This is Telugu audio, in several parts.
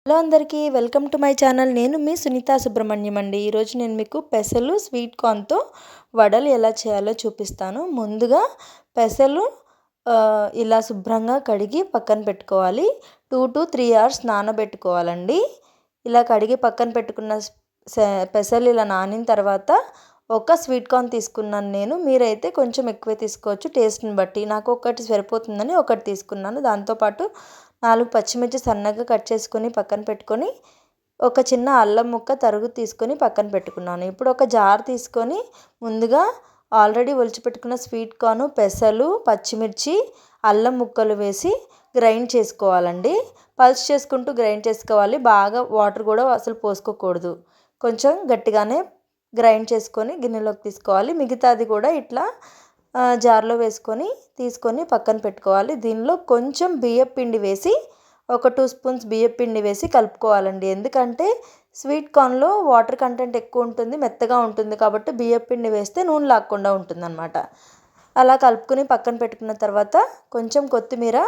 హలో అందరికీ వెల్కమ్ టు మై ఛానల్. నేను మీ సునీత సుబ్రహ్మణ్యం అండి. ఈరోజు నేను మీకు పెసలు స్వీట్ కార్న్తో వడలు ఎలా చేయాలో చూపిస్తాను. ముందుగా పెసలు ఇలా శుభ్రంగా కడిగి పక్కన పెట్టుకోవాలి. 2 to 3 hours నానబెట్టుకోవాలండి. ఇలా కడిగి పక్కన పెట్టుకున్న పెసలు ఇలా నానిన తర్వాత ఒక స్వీట్ కార్న్ తీసుకున్నాను నేను. మీరైతే కొంచెం ఎక్కువే తీసుకోవచ్చు టేస్ట్ని బట్టి. నాకు ఒకటి సరిపోతుందని ఒకటి తీసుకున్నాను. దాంతోపాటు 4 పచ్చిమిర్చి సన్నగా కట్ చేసుకొని పక్కన పెట్టుకొని ఒక చిన్న అల్లం ముక్క తరుగు తీసుకొని పక్కన పెట్టుకున్నాను. ఇప్పుడు ఒక జార్ తీసుకొని ముందుగా ఆల్రెడీ ఒలిచిపెట్టుకున్న స్వీట్ కార్న్, పెసలు, పచ్చిమిర్చి, అల్లం ముక్కలు వేసి గ్రైండ్ చేసుకోవాలండి. పల్స్ చేసుకుంటూ గ్రైండ్ చేసుకోవాలి. బాగా వాటర్ కూడా అసలు పోసుకోకూడదు. కొంచెం గట్టిగానే గ్రైండ్ చేసుకొని గిన్నెలోకి తీసుకోవాలి. మిగతాది కూడా ఇట్లా జార్లో తీసుకొని పక్కన పెట్టుకోవాలి. దీనిలో కొంచెం బియ్యం పిండి వేసి ఒక 2 స్పూన్స్ బియ్యం పిండి వేసి కలుపుకోవాలండి. ఎందుకంటే స్వీట్ కార్న్లో వాటర్ కంటెంట్ ఎక్కువ ఉంటుంది, మెత్తగా ఉంటుంది కాబట్టి బియ్యం పిండి వేస్తే నూనె లాక్కుండా ఉంటుందన్నమాట. అలా కలుపుకొని పక్కన పెట్టుకున్న తర్వాత కొంచెం కొత్తిమీర,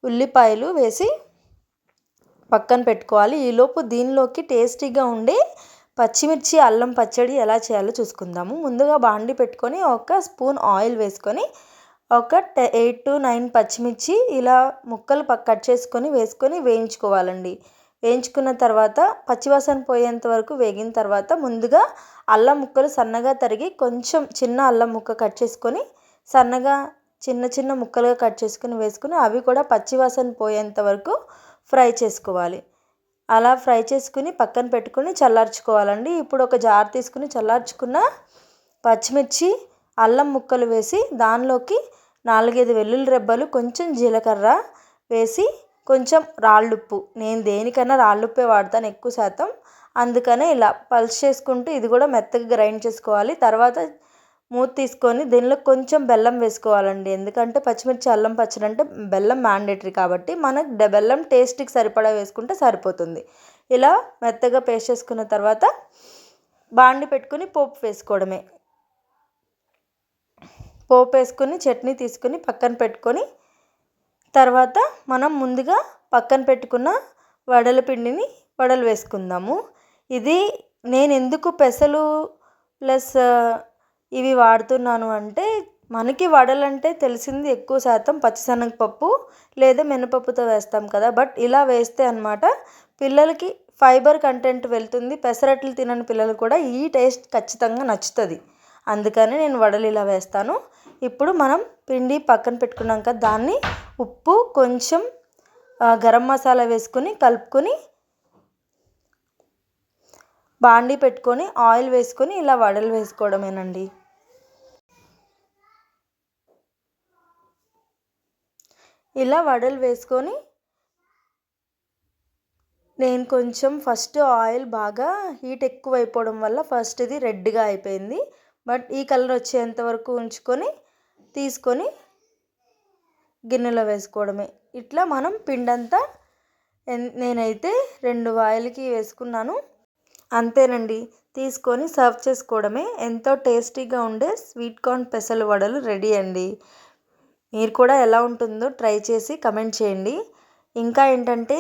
ఉల్లిపాయలు వేసి పక్కన పెట్టుకోవాలి. ఈలోపు దీనిలోకి టేస్టీగా ఉండే పచ్చిమిర్చి అల్లం పచ్చడి ఎలా చేయాలో చూసుకుందాము. ముందుగా బాండి పెట్టుకొని ఒక స్పూన్ ఆయిల్ వేసుకొని ఒక 8 to 9 పచ్చిమిర్చి ఇలా ముక్కలు కట్ చేసుకొని వేసుకొని వేయించుకోవాలండి. వేయించుకున్న తర్వాత పచ్చివాసన పోయేంత వరకు వేగిన తర్వాత ముందుగా అల్లం ముక్కలు సన్నగా తరిగి కొంచెం చిన్న అల్లం ముక్క కట్ చేసుకొని సన్నగా చిన్న చిన్న ముక్కలుగా కట్ చేసుకొని వేసుకొని అవి కూడా పచ్చివాసన పోయేంత వరకు ఫ్రై చేసుకోవాలి. అలా ఫ్రై చేసుకుని పక్కన పెట్టుకుని చల్లార్చుకోవాలండి. ఇప్పుడు ఒక జార్ తీసుకుని చల్లార్చుకున్న పచ్చిమిర్చి, అల్లం ముక్కలు వేసి దానిలోకి 4-5 వెల్లుల్లి రెబ్బలు, కొంచెం జీలకర్ర వేసి కొంచెం రాళ్ళుప్పు, నేను దేనికన్నా రాళ్ళుప్పే వాడతాను ఎక్కువ శాతం, అందుకనే ఇలా పల్స్ చేసుకుంటూ ఇది కూడా మెత్తగా గ్రైండ్ చేసుకోవాలి. తర్వాత మూత తీసుకొని దీనిలో కొంచెం బెల్లం వేసుకోవాలండి. ఎందుకంటే పచ్చిమిర్చి అల్లం పచ్చడి అంటే బెల్లం మ్యాండేటరీ కాబట్టి మనకు బెల్లం టేస్ట్కి సరిపడా వేసుకుంటే సరిపోతుంది. ఇలా మెత్తగా పేస్ట్ చేసుకున్న తర్వాత బాండి పెట్టుకుని పోపు వేసుకోవడమే. పోపు వేసుకొని చట్నీ తీసుకుని పక్కన పెట్టుకొని తర్వాత మనం ముందుగా పక్కన పెట్టుకున్న వడలు వేసుకుందాము. ఇది నేను ఎందుకు పెసలు ప్లస్ ఇవి వాడుతున్నాను అంటే మనకి వడలంటే తెలిసింది ఎక్కువ శాతం పచ్చిశనగపప్పు లేదా మినపప్పుతో వేస్తాం కదా. బట్ ఇలా వేస్తే అన్నమాట పిల్లలకి ఫైబర్ కంటెంట్ వెళ్తుంది. పెసరట్లు తినని పిల్లలు కూడా ఈ టేస్ట్ ఖచ్చితంగా నచ్చుతుంది. అందుకని నేను వడలు ఇలా వేస్తాను. ఇప్పుడు మనం పిండి పక్కన పెట్టుకున్నాక దాన్ని ఉప్పు, కొంచెం గరం మసాలా వేసుకొని కలుపుకొని బాండి పెట్టుకొని ఆయిల్ వేసుకొని ఇలా వడలు వేసుకోవడమేనండి. ఇలా వడలు వేసుకొని నేను కొంచెం ఫస్ట్ ఆయిల్ బాగా హీట్ ఎక్కువ అయిపోవడం వల్ల ఫస్ట్ ఇది రెడ్గా అయిపోయింది. బట్ ఈ కలర్ వచ్చేంత వరకు ఉంచుకొని తీసుకొని గిన్నెలో వేసుకోవడమే. ఇట్లా మనం పిండంతా నేనైతే 2 వాయిలకి వేసుకున్నాను. అంతేనండి, తీసుకొని సర్వ్ చేసుకోవడమే. ఎంతో టేస్టీగా ఉండే స్వీట్ కార్న్ పెసలు వడలు రెడీ అండి. మీరు కూడా ఎలా ఉంటుందో ట్రై చేసి కమెంట్ చేయండి. ఇంకా ఏంటంటే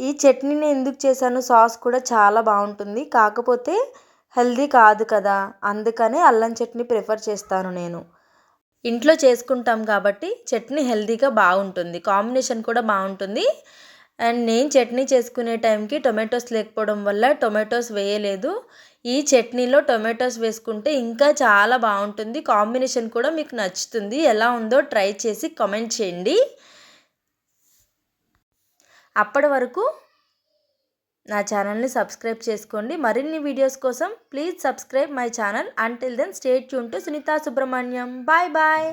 ఈ చట్నీని ఎందుకు చేశాను, సాస్ కూడా చాలా బాగుంటుంది. కాకపోతే హెల్దీ కాదు కదా, అందుకనే అల్లం చట్నీ ప్రిఫర్ చేస్తాను నేను. ఇంట్లో చేసుకుంటాం కాబట్టి చట్నీ హెల్దీగా బాగుంటుంది, కాంబినేషన్ కూడా బాగుంటుంది. అండ్ నేను చట్నీ చేసుకునే టైంకి టొమాటోస్ లేకపోవడం వల్ల టొమాటోస్ వేయలేదు. ఈ చట్నీలో టొమాటోస్ వేసుకుంటే ఇంకా చాలా బాగుంటుంది, కాంబినేషన్ కూడా మీకు నచ్చుతుంది. ఎలా ఉందో ట్రై చేసి కామెంట్ చేయండి. అప్పటి వరకు నా ఛానల్ని సబ్స్క్రైబ్ చేసుకోండి. మరిన్ని వీడియోస్ కోసం please subscribe my channel. Until then stay tuned to Sunitha Subrahmanyam. Bye bye.